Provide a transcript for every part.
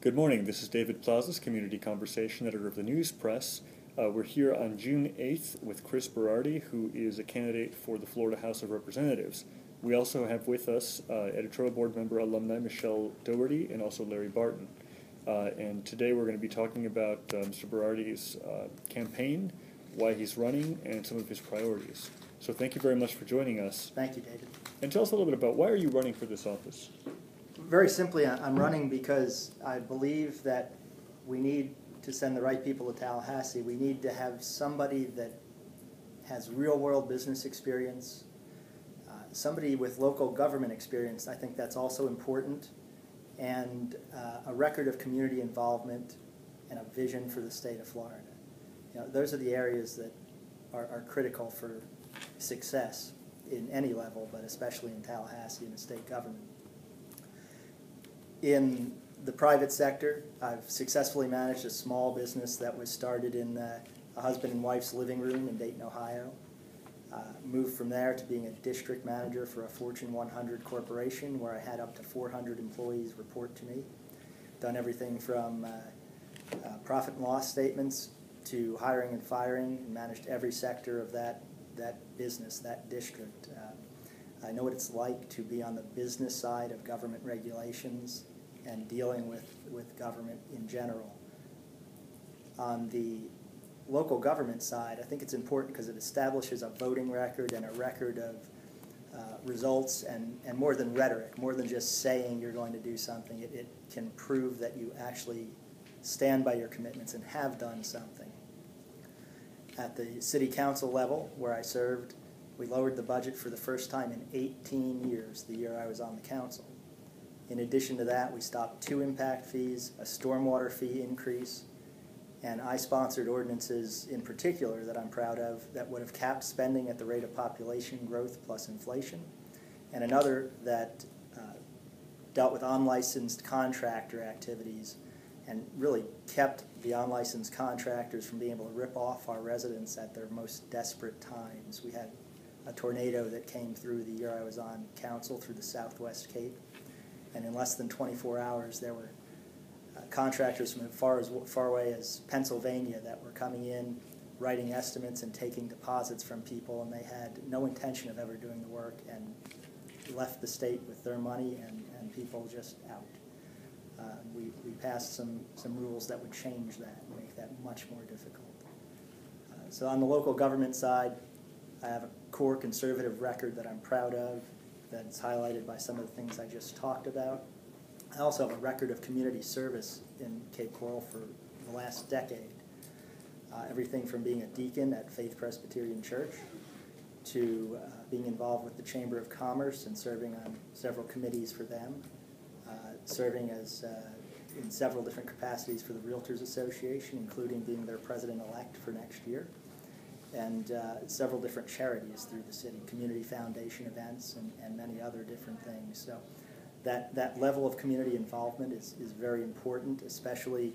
Good morning. This is David Plazas, Community Conversation Editor of the News Press. We're here on June 8th with Chris Berardi, who is a candidate for the Florida House of Representatives. We also have with us editorial board member alumni Michelle Doherty and also Larry Barton. And today we're going to be talking about Mr. Berardi's campaign, why he's running, and some of his priorities. So thank you very much for joining us. Thank you, David. And tell us a little bit about why are you running for this office? Very simply, I'm running because I believe that we need to send the right people to Tallahassee. We need to have somebody that has real-world business experience, somebody with local government experience. I think that's also important, and a record of community involvement and a vision for the state of Florida. You know, those are the areas that are critical for success in any level, but especially in Tallahassee and the state government. In the private sector, I've successfully managed a small business that was started in a husband and wife's living room in Dayton, Ohio. Moved from there to being a district manager for a Fortune 100 corporation where I had up to 400 employees report to me. Done everything from profit and loss statements to hiring and firing, and managed every sector of that business, that district. I know what it's like to be on the business side of government regulations and dealing with government in general. On the local government side, I think it's important because it establishes a voting record and a record of results and more than rhetoric, more than just saying you're going to do something. It can prove that you actually stand by your commitments and have done something. At the city council level, where I served, we lowered the budget for the first time in 18 years, the year I was on the council. In addition to that, we stopped 2 impact fees, a stormwater fee increase, and I sponsored ordinances in particular that I'm proud of that would have capped spending at the rate of population growth plus inflation, and another that dealt with unlicensed contractor activities and really kept the unlicensed contractors from being able to rip off our residents at their most desperate times. We had a tornado that came through the year I was on council through the Southwest Cape, and in less than 24 hours there were contractors from as far away as Pennsylvania that were coming in, writing estimates and taking deposits from people, and they had no intention of ever doing the work and left the state with their money and people just out. We passed some rules that would change that and make that much more difficult. So on the local government side, I have a core conservative record that I'm proud of, that's highlighted by some of the things I just talked about. I also have a record of community service in Cape Coral for the last decade. Everything from being a deacon at Faith Presbyterian Church to being involved with the Chamber of Commerce and serving on several committees for them, serving as in several different capacities for the Realtors Association, including being their president-elect for next year, and several different charities through the city, community foundation events, and many other different things. So that level of community involvement is very important, especially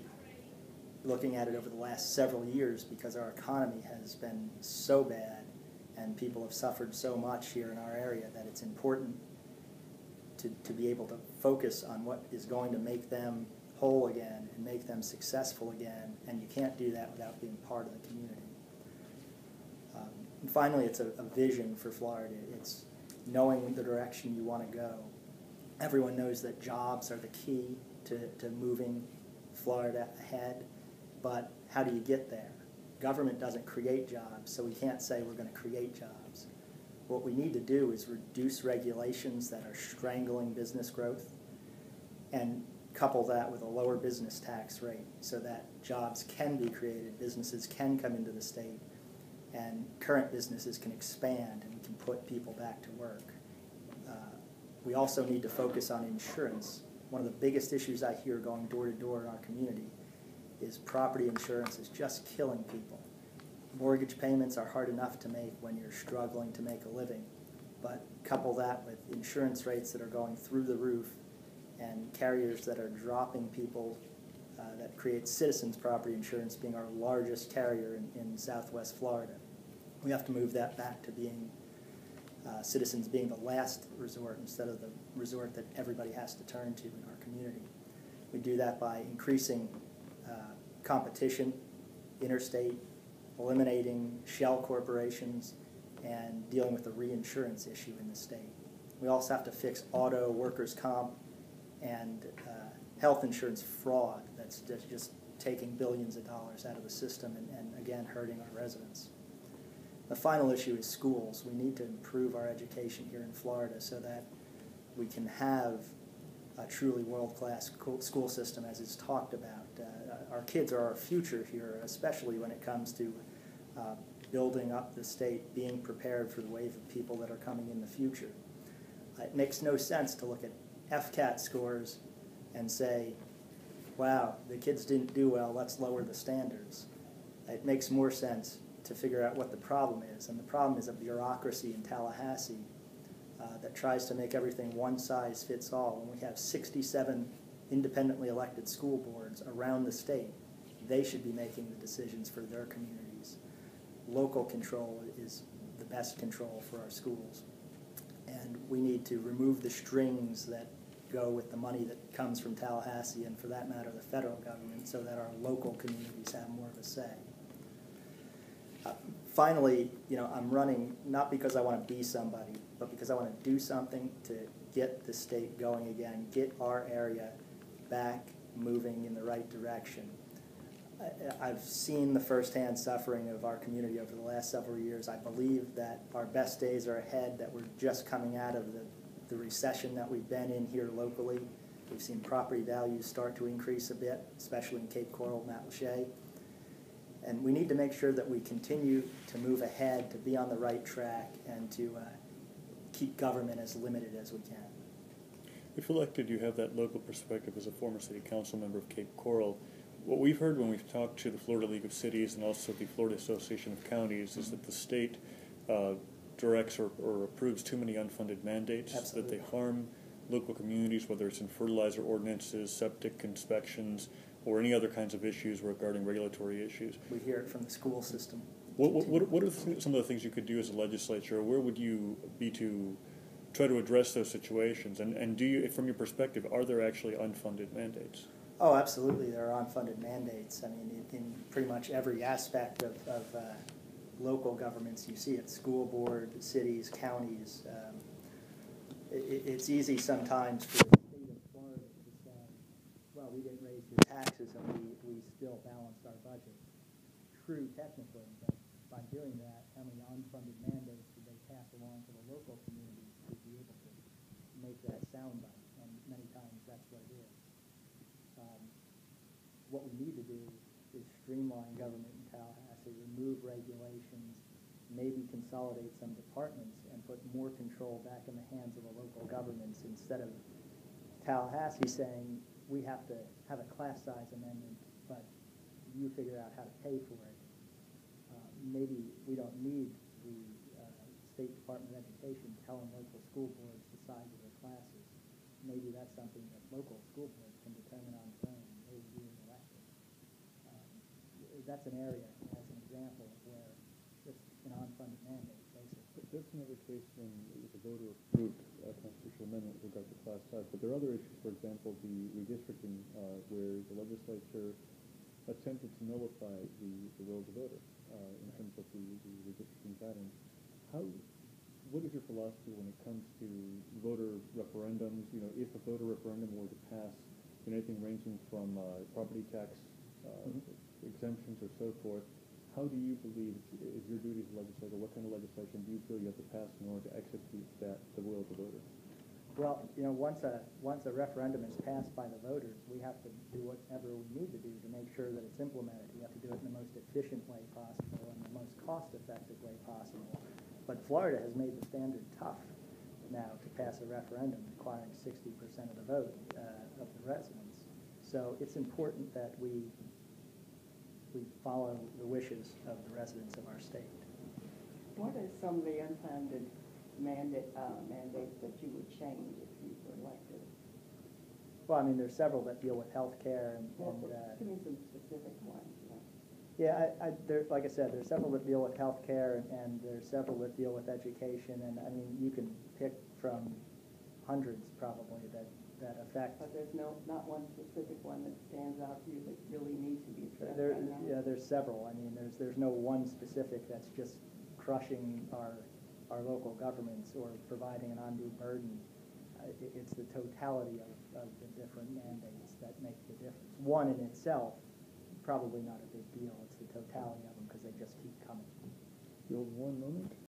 looking at it over the last several years, because our economy has been so bad and people have suffered so much here in our area that it's important to be able to focus on what is going to make them whole again and make them successful again, and you can't do that without being part of the community. And finally, it's a vision for Florida. It's knowing the direction you want to go. Everyone knows that jobs are the key to moving Florida ahead, but how do you get there? Government doesn't create jobs, so we can't say we're going to create jobs. What we need to do is reduce regulations that are strangling business growth and couple that with a lower business tax rate so that jobs can be created, businesses can come into the state, and current businesses can expand and we can put people back to work. We also need to focus on insurance. One of the biggest issues I hear going door to door in our community is property insurance is just killing people. Mortgage payments are hard enough to make when you're struggling to make a living, but couple that with insurance rates that are going through the roof and carriers that are dropping people. That creates Citizens Property Insurance being our largest carrier in Southwest Florida. We have to move that back to being Citizens being the last resort instead of the resort that everybody has to turn to in our community. We do that by increasing competition, interstate, eliminating shell corporations, and dealing with the reinsurance issue in the state. We also have to fix auto, workers' comp, and health insurance fraud that's just taking billions of dollars out of the system and again, hurting our residents. The final issue is schools. We need to improve our education here in Florida so that we can have a truly world-class school system, as is talked about. Our kids are our future here, especially when it comes to building up the state, being prepared for the wave of people that are coming in the future. It makes no sense to look at FCAT scores and say, wow, the kids didn't do well, let's lower the standards. It makes more sense to figure out what the problem is, and the problem is a bureaucracy in Tallahassee that tries to make everything one size fits all. When we have 67 independently elected school boards around the state, they should be making the decisions for their communities. Local control is the best control for our schools. And we need to remove the strings that go with the money that comes from Tallahassee and, for that matter, the federal government, so that our local communities have more of a say. Finally, I'm running not because I want to be somebody, but because I want to do something to get the state going again, get our area back moving in the right direction. I've seen the firsthand suffering of our community over the last several years. I believe that our best days are ahead, that we're just coming out of the recession that we've been in here locally. We've seen property values start to increase a bit, especially in Cape Coral, Matlacha. And we need to make sure that we continue to move ahead, to be on the right track, and to keep government as limited as we can. If elected, you have that local perspective as a former city council member of Cape Coral. What we've heard when we've talked to the Florida League of Cities and also the Florida Association of Counties is that the state directs or approves too many unfunded mandates. Absolutely. That they harm local communities, whether it's in fertilizer ordinances, septic inspections, or any other kinds of issues regarding regulatory issues. We hear it from the school system. What are some of the things you could do as a legislature? Where would you be to try to address those situations? And do you, from your perspective, are there actually unfunded mandates? Oh, absolutely. There are unfunded mandates. I mean, in pretty much every aspect of local governments, you see it: school board, cities, counties. It's easy sometimes for the state of Florida to decide, well, we didn't raise your taxes and we still balanced our budget. True, technically, but by doing that, how many unfunded mandates did they pass along to the local communities to be able to make that soundbite? And many times that's what it is. What we need to do is streamline government in Tallahassee, remove regulations, maybe consolidate some departments, and put more control back in the hands of the local governments, instead of Tallahassee saying, we have to have a class size amendment, but you figure out how to pay for it. Maybe we don't need the State Department of Education telling local school boards the size of their classes. Maybe that's something that local school boards can determine on their own, maybe being elected. That's an area, as an example, where it's an unfunded mandate, basically. But that's another case when it was a voter-approved constitutional amendment with regard to class size. But there are other issues, for example, the redistricting, where the legislature attempted to nullify the will of the voter in terms of the redistricting patterns. What is your philosophy when it comes to voter referendums? If a voter referendum were to pass, anything ranging from property tax exemptions or so forth, how do you believe is your duty as a legislator? What kind of legislation do you feel you have to pass in order to execute the will of the voter? Well, once a referendum is passed by the voters, we have to do whatever we need to do to make sure that it's implemented. We have to do it in the most efficient way possible and the most cost-effective way possible. But Florida has made the standard tough now to pass a referendum requiring 60% of the vote of the residents. So it's important that we follow the wishes of the residents of our state. What are some of the unfunded mandates that you would change if you were elected? Well, I mean, there's several that deal with health care and give me some specific ones. Yeah, like I said, there's several that deal with health care and there's several that deal with education. And I mean, you can pick from hundreds probably that that affect. But there's not one specific one that stands out to you that really needs to be addressed There, right now? yeah, there's several. I mean, there's no one specific that's just crushing our local governments or providing an undue burden. It's the totality of the different mandates that make the difference. One in itself, probably not a big deal. It's the totality of them because they just keep coming. You'll 1 moment.